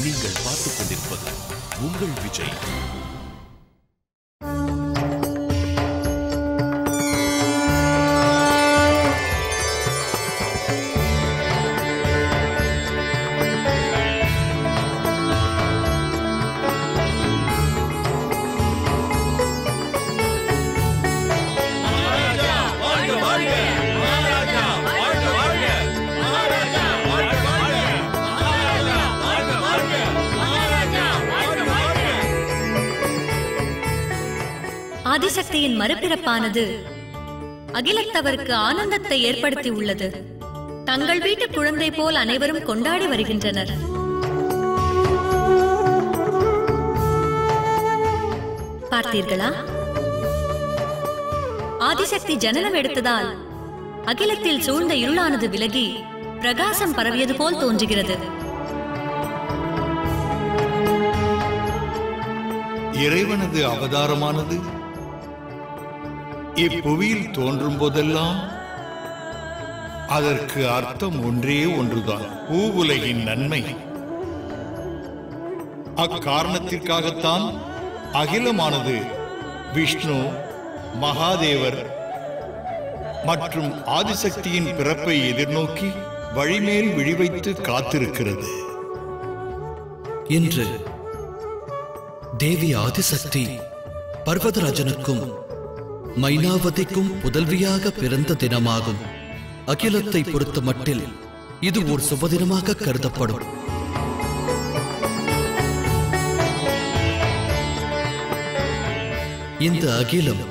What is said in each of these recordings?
நீங்கள் பார்த்துக் கொண்டிருப்பது உங்கள் விஜய். ஆதிசக்தியின் மறுபிறப்பானது அகிலத்தவருக்கு ஆனந்தத்தை ஏற்படுத்தி உள்ளது. தங்கள் வீட்டு குழந்தை போல் அனைவரும் கொண்டாடி வருகின்றனர். பார்த்தீர்களா? ஆதிசக்தி ஜனனம் எடுத்ததால் அகிலத்தில் சூழ்ந்த இருளானது விலகி பிரகாசம் பரவியது போல் தோன்றுகிறது. இறைவனது அவதாரமானது இப்புவியில் தோன்றும் போதெல்லாம் அதற்கு அர்த்தம் ஒன்றே ஒன்றுதான், பூவுலகின் நன்மை. அக்காரணத்திற்காகத்தான் அகிலமானது விஷ்ணு, மகாதேவர் மற்றும் ஆதிசக்தியின் பிறப்பை எதிர்நோக்கி வழிமேல் விழிவைத்து காத்திருக்கிறது. இன்று தேவி ஆதிசக்தி பர்வதராஜனுக்கும் மைனாவதிக்கும் புதல்வியாக பிறந்த தினமாகும். அகிலத்தை பொறுத்த மட்டில் இது ஒரு சுபதினமாக கருதப்படும். இந்த அகிலம்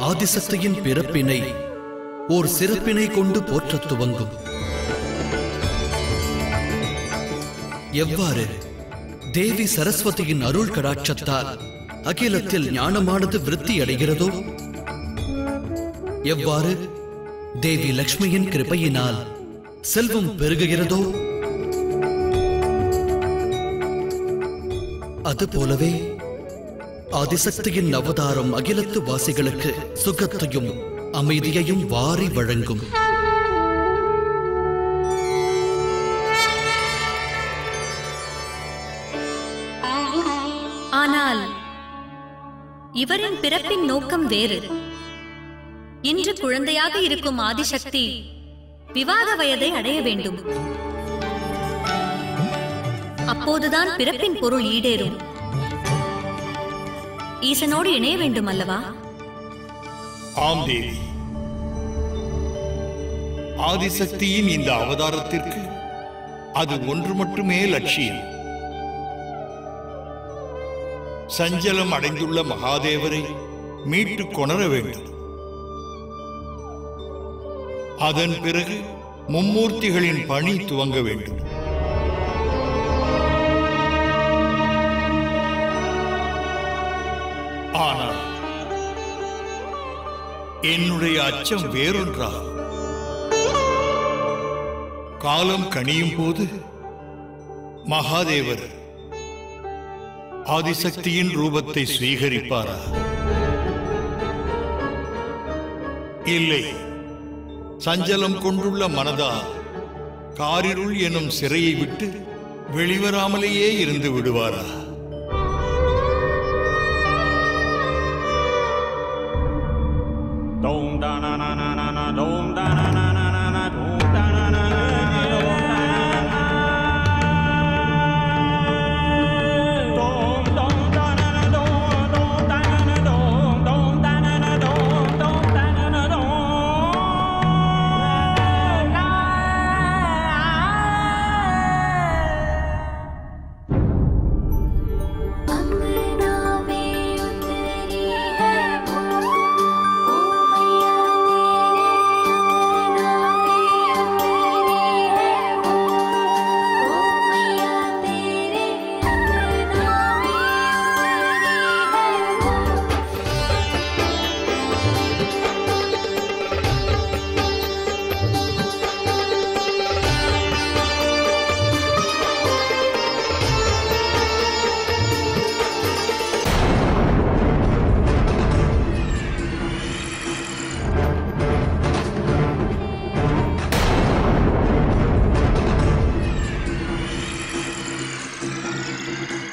ஆதிசக்தியின் பிறப்பினை ஓர் சிறப்பினை கொண்டு போற்றத் துவங்கும். எவ்வாறு தேவி சரஸ்வதியின் அருள் கடாட்சத்தால் அகிலத்தில் ஞானமானது விருத்தி அடைகிறதோ, எவ்வாறு தேவி லக்ஷ்மியின் கிருபையினால் செல்வம் பெருகுகிறதோ, அதுபோலவே ஆதிசக்தியின் அவதாரம் அகிலத்து வாசிகளுக்கு சுகத்தையும் அமைதியையும் வாரி வழங்கும். ஆனால் இவரின் பிறப்பின் நோக்கம் வேறு. இன்று குழந்தையாக இருக்கும் ஆதிசக்தி விவாக வயதை அடைய வேண்டும். அப்போதுதான் பிறப்பின் பொருள் ஈடேறும். ஈசனோடு இணைய வேண்டும் அல்லவா? ஆம் தேவி. ஆதிசக்தியின் இந்த அவதாரத்திற்கு அது ஒன்று மட்டுமே லட்சியம். சஞ்சலம் அடைந்துள்ள மகாதேவரை மீட்டு கொணர வேண்டும். அதன் பிறகு மும்மூர்த்திகளின் பணி துவங்க வேண்டும். ஆனால் என்னுடைய அச்சம் வேறொன்றாகும். காலம் கனியும் போது மகாதேவர் ஆதிசக்தியின் ரூபத்தை ஸ்வீகரிப்பாரா? இல்லை, சஞ்சலம் கொண்டுள்ள மனதா காரிருள் எனும் சிறையை விட்டு வெளிவராமலேயே இருந்து விடுவாரா?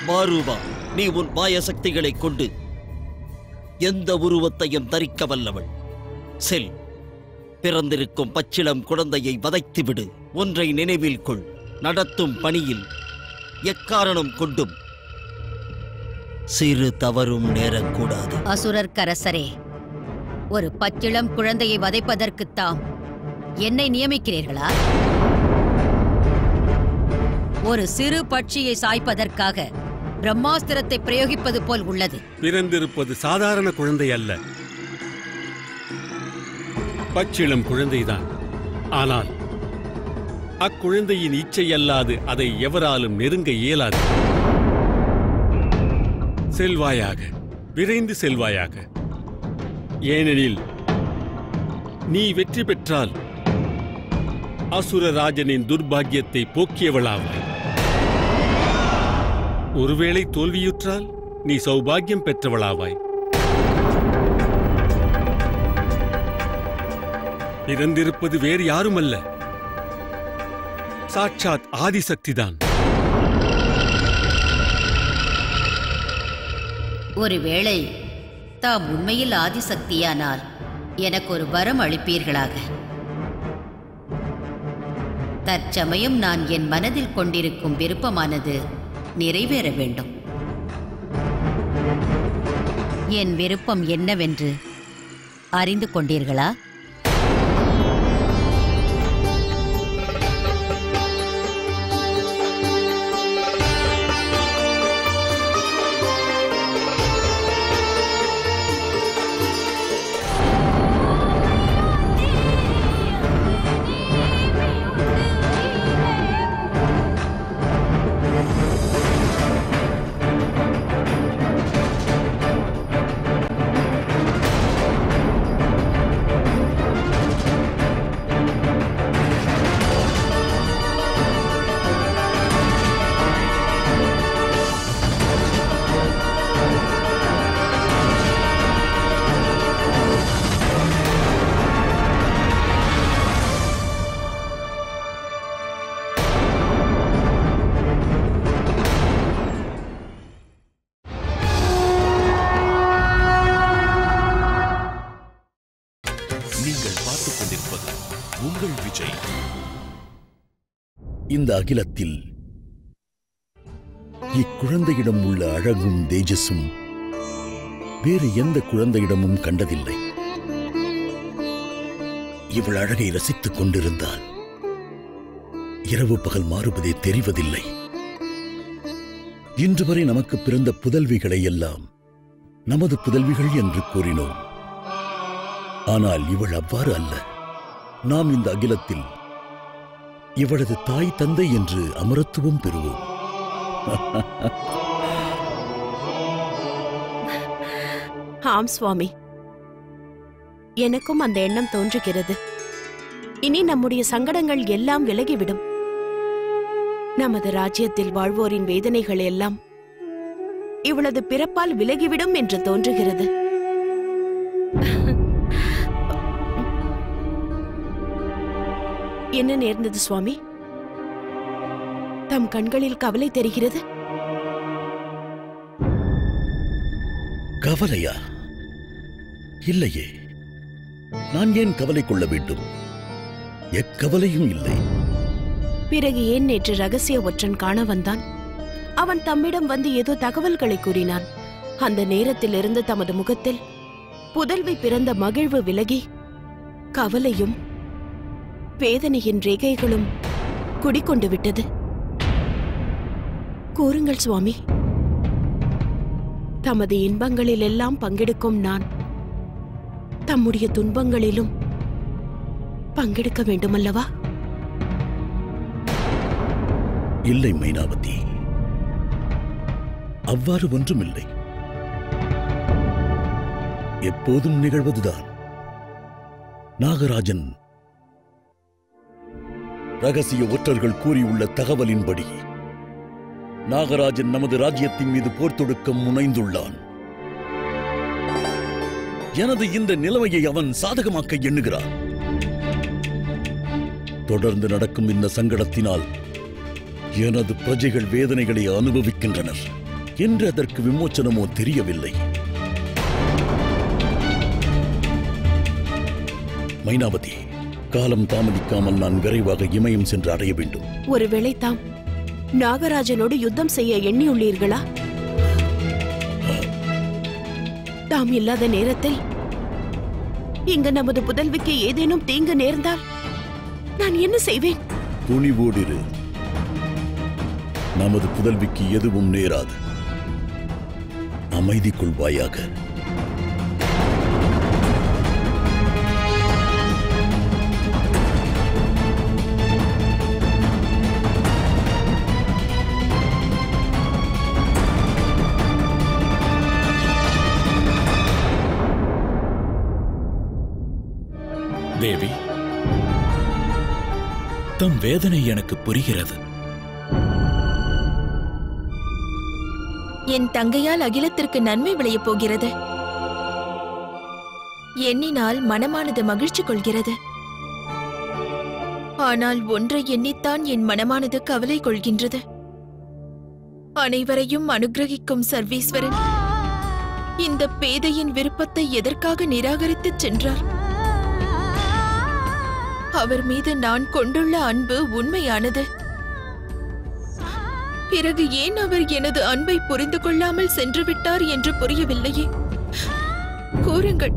மாறுவா, நீ உன் மாய சக்திகளை கொண்டு எந்த உருவத்தையும் தரிக்க வல்லவள். செல், பிறந்திருக்கும் பச்சிளம் குழந்தையை வதைத்துவிடு. ஒன்றை நினைவில் கொள், நடத்தும் பணியில் எக்காரணம் கொண்டும் சிறு தவறும் நேரக்கூடாது. அசுரர் கரசரே, ஒரு பச்சிளம் குழந்தையை வதைப்பதற்குத்தாம் என்னை நியமிக்கிறீர்களா? ஒரு சிறு பட்சியை சாய்ப்பதற்காக பிரம்மாஸ்திரத்தை பிரயோகிப்பது போல் உள்ளது. பிறந்திருப்பது சாதாரண குழந்தை அல்ல, பச்சிளம் குழந்தைதான். ஆனால் அக்குழந்தையின் இச்சை அல்லாது அதை எவராலும் நெருங்க இயலாது. செல்வாயாக, விரைந்து செல்வாயாக. ஏனெனில் நீ வெற்றி பெற்றால் அசுரராஜனின் துர்பாக்கியத்தை போக்கியவளாவாய். ஒருவேளை தோல்வியுற்றால் நீ சௌபாகியம் பெற்றவளாவாய். பிறந்திருப்பது வேறு யாருமல்ல, சாட்சாத் ஆதிசக்திதான். ஒருவேளை தாம் உண்மையில் ஆதிசக்தியானால் எனக்கு ஒரு வரம் அளிப்பீர்களாக. தற்சமயம் நான் என் மனதில் கொண்டிருக்கும் விருப்பமானது நிறைவேற வேண்டும். என் விருப்பம் என்னவென்று அறிந்து கொண்டீர்களா? இந்த அகிலத்தில் இக்குழந்தையிடம் உள்ள அழகும் தேஜஸும் வேறு எந்த குழந்தையிடமும் கண்டதில்லை. இவள் அழகை ரசித்துக் கொண்டிருந்தால் இரவு பகல் மாறுவதே தெரிவதில்லை. இன்று வரை நமக்கு பிறந்த புதல்விகளை எல்லாம் நமது புதல்விகள் என்று கூறினோம். ஆனால் இவள் அவ்வாறு அல்ல. நாம் இந்த அகிலத்தில் இவளது தாய் தந்தை என்று அமரத்துவம் பெறுவோம். ஆம் சுவாமி, எனக்கும் அந்த எண்ணம் தோன்றுகிறது. இனி நம்முடைய சங்கடங்கள் எல்லாம் விலகிவிடும். நமது ராஜ்யத்தில் வாழ்வோரின் வேதனைகள் எல்லாம் இவளது பிறப்பால் விலகிவிடும் என்று தோன்றுகிறது. என்ன நேர்ந்தது சுவாமி? தம் கண்களில் கவலை தெரிகிறது. கவலையா? இல்லையே. நான் ஏன் கவலை கொள்ள வேண்டும்? எக்கவலையும் இல்லை. பிறகு ஏன் நேற்று ரகசிய ஒற்றன் காண வந்தான்? அவன் தம்மிடம் வந்து ஏதோ தகவல்களை கூறினான். அந்த நேரத்திலிருந்து தமது முகத்தில் புதல்வி பிறந்த மகிழ்வு விலகி கவலையும் வேதனையின் ரேகைகளும் குடிக்கொண்டு விட்டது. கூறுங்கள் சுவாமி, தமது இன்பங்களில் எல்லாம் பங்கெடுக்கும் நான் தம்முடைய துன்பங்களிலும் பங்கெடுக்க வேண்டுமல்லவா? இல்லை மைனாவதி, அவ்வாறு ஒன்றுமில்லை. எப்போதும் நிகழ்வதுதான். நாகராஜன் ரகசிய ஒற்றர்கள் கூறியுள்ள தகவலின்படி நாகராஜன் நமது ராஜ்யத்தின் மீது போர் தொடுக்க முனைந்துள்ளான். எனது இந்த நிலைமையை அவன் சாதகமாக்க எண்ணுகிறான். தொடர்ந்து நடக்கும் இந்த சங்கடத்தினால் எனது பிரஜைகள் வேதனைகளை அனுபவிக்கின்றனர். என்று அதற்கு விமோச்சனமோ தெரியவில்லை. மைனாவதி, காலம் தாமதிக்காமல் நான் விரைவாக இமயம் சென்று அடைய வேண்டும். ஒருவேளை தாம் நாகராஜனோடு யுத்தம் செய்ய எண்ணியுள்ளீர்களா? தாம் இல்லாத நேரத்தில் இங்கு நமது புதல்விக்கு ஏதேனும் தீங்கு நேர்ந்தால் நான் என்ன செய்வேன்? துணிவோடிரு. நமது புதல்விக்கு எதுவும் நேராது. அமைதி கொள்வாயாக. தேவி, தம் வேதனை எனக்கு புரிகிறது. என் தங்கையால் அகிலத்திற்கு நன்மை விளையப் போகிறது. எண்ணினால் மனமானது மகிழ்ச்சி கொள்கிறது. ஆனால் ஒன்றை எண்ணித்தான் என் மனமானது கவலை கொள்கின்றது. அனைவரையும் அனுகிரகிக்கும் சர்வேஸ்வரன் இந்த பேதையின் விருப்பத்தை எதற்காக நிராகரித்துச் சென்றார்? அவர் மீது நான் கொண்டுள்ள அன்பு உண்மையானது. பிறகு ஏன் அவர் எனது அன்பை புரிந்து கொள்ளாமல் சென்று விட்டார் என்று புரியவில்லையே. கூறுங்கள்.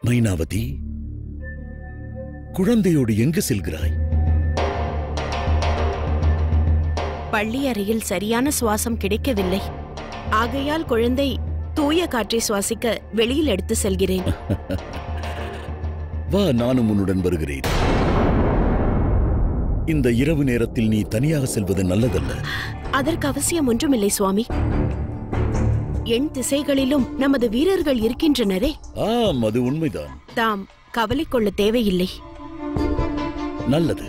மைனாவதி, குழந்தையோடு எங்கு செல்கிறாய்? பள்ளி அறையில் சரியான சுவாசம் கிடைக்கவில்லை. ஆகையால் குழந்தை தூய காற்றை சுவாசிக்க வெளியில் எடுத்து செல்கிறேன். வா, நானும் உன்னுடன் வருகிறேன். இந்த இரவு நேரத்தில் நீ தனியாக செல்வது நல்லதல்ல. அதற்கு அவசியம் ஒன்றுமில்லை சுவாமி. எண் திசைகளிலும் நமது வீரர்கள் இருக்கின்றனரே. ஆம், அது உண்மைதான். தாம் கவலை கொள்ள தேவையில்லை. நல்லது.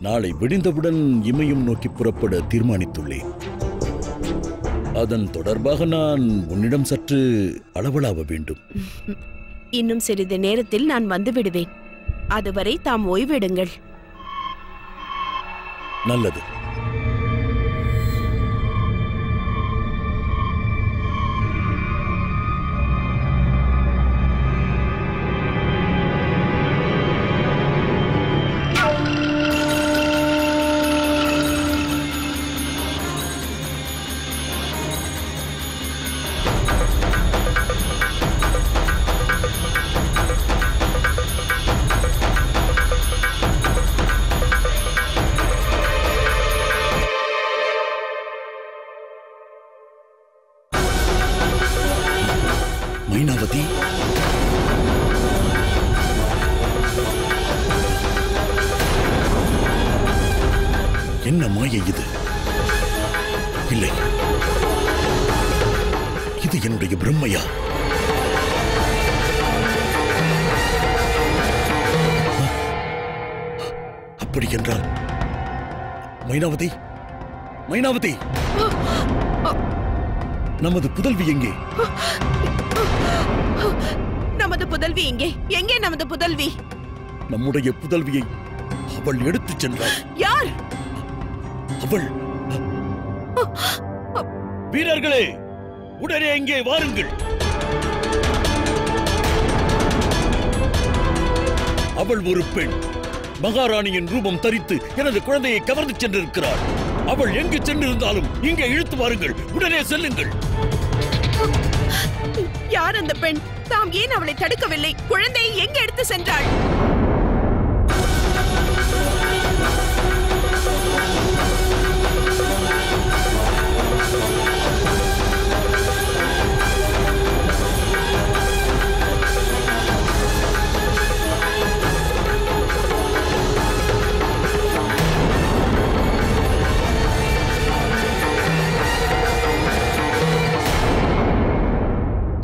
நாளை விடிந்தவுடன் இமயம் நோக்கி புறப்பட தீர்மானித்துள்ளேன். அதன் தொடர்பாக நான் உன்னிடம் சற்று அளவலாவ வேண்டும். இன்னும் சிறிது நேரத்தில் நான் வந்து விடுவேன். அதுவரை தாம் ஓய்வெடுங்கள். நல்லது. மைனாவதி, என்ன மாயை இது? இல்லை, இது என்னுடைய பிரம்மையா? அப்படி என்றால் மைனாவதி, மைனாவதி, நமது புதல்வி எங்கே? நமது புதல்வி எங்கே? எங்கே நமது புதல்வி? நம்முடைய புதல்வியை அவள் எடுத்துச் சென்றாள். யார் அவள்? வீரர்களே, உடனே இங்கே வாருங்கள். அவள் ஒரு பெண். மகாராணியின் ரூபம் தரித்து எனது குழந்தையை கவர்ந்து சென்றிருக்கிறாள். அவள் எங்கு சென்றிருந்தாலும் இங்கே இழுத்து வாருங்கள். உடனே செல்லுங்கள். யார் அந்த பெண்? தாம் ஏன் அவளை தடுக்கவில்லை? குழந்தையை எங்கு எடுத்து சென்றாள்?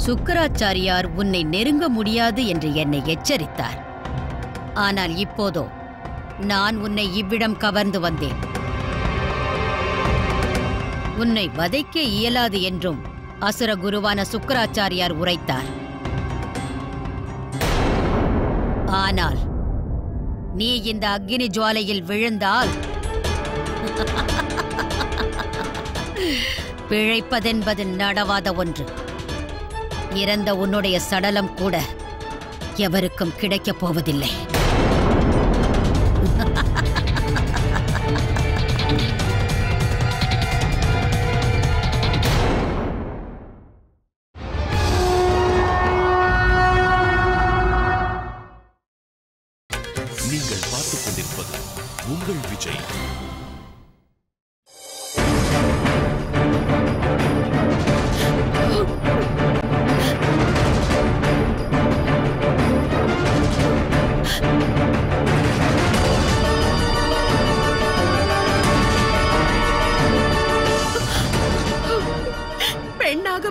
சுக்கராச்சாரியார் உன்னை நெருங்க முடியாது என்று என்னை எச்சரித்தார். ஆனால் இப்போதோ நான் உன்னை இவ்விடம் கவர்ந்து வந்தேன். உன்னை வதைக்க இயலாது என்றும் அசுர குருவான சுக்கராச்சாரியார் உரைத்தார். ஆனால் நீ இந்த அக்கினி ஜுவாலையில் விழுந்தால் பிழைப்பதென்பது நடவாத ஒன்று. இறந்த உன்னுடைய சடலம் கூட எவருக்கும் கிடைக்கப் போவதில்லை. நீங்கள் பார்த்துக் கொண்டிருப்பது உங்கள் விஜய்.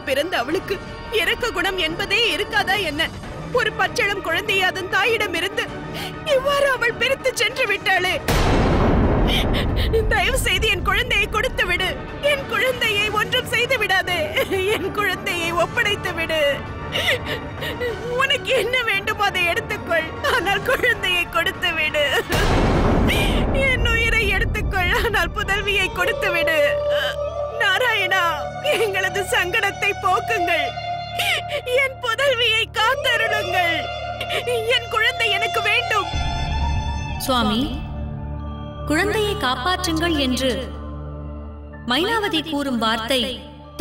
பிறந்த அவளுக்கு இரக்க குணம் என்பதே இருக்காதா என்ன? ஒரு பச்சளம் குழந்தையை அதன் தாயிடம் இருந்து இவ்வாறு அவள் பிரித்து சென்று விட்டாளே. தயவு செய்து என் குழந்தையை கொடுத்து விடு. என் குழந்தையை ஒன்றும் செய்து விடாதே. என் குழந்தையை ஒப்படைத்து விடு. உனக்கு என்ன வேண்டும் அதை எடுத்துக்கொள். ஆனால் குழந்தையை கொடுத்து விடு. என் உயிரை எடுத்துக்கொள். ஆனால் புதல்வியை கொடுத்து விடு. நாராயணா, எங்களது சங்கடத்தை போக்குங்கள். என் புதல்வியை காத்தருளுங்கள். என் குழந்தை எனக்கு வேண்டும். சுவாமி, குழந்தையை காப்பாற்றுங்கள் என்று மைனாவதி கூறும் வார்த்தை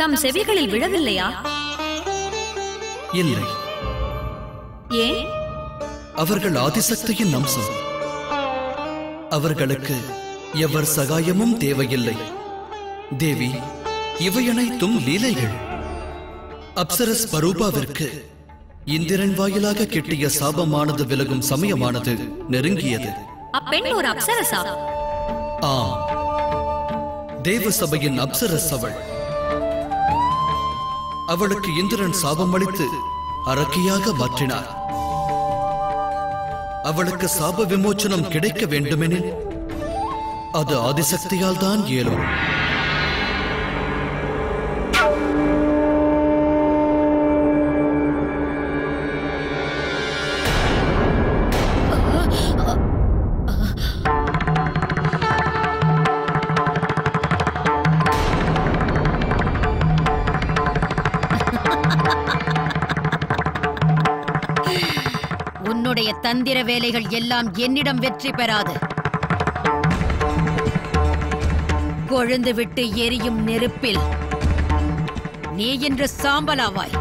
தம் செவிகளில் விழவில்லையா? இல்லை. ஏன்? அவர்கள் ஆதிசக்தியின் அம்சம். அவர்களுக்கு எவர் சகாயமும் தேவையில்லை. தேவி, இவை அனைத்தும் லீலைகள். அப்சரஸ் பரூபாவிற்கு இந்திரன் வாயிலாக கிட்டிய சாபமானது விலகும் சமயமானது நெருங்கியது. அப்பெண் ஒரு அப்சரசா? ஆம், தேவ சபையின் அப்சரஸ் அவள். அவளுக்கு இந்திரன் சாபம் அளித்து அரக்கியாக மாற்றினார். அவளுக்கு சாப விமோச்சனம் கிடைக்க வேண்டுமெனில் அது ஆதிசக்தியால் தான் இயலும். உன்னுடைய தந்திர வேலைகள் எல்லாம் என்னிடம் வெற்றி பெறாது. கொழுந்து விட்டு எரியும் நெருப்பில் நீ இன்று சாம்பலாவாய்.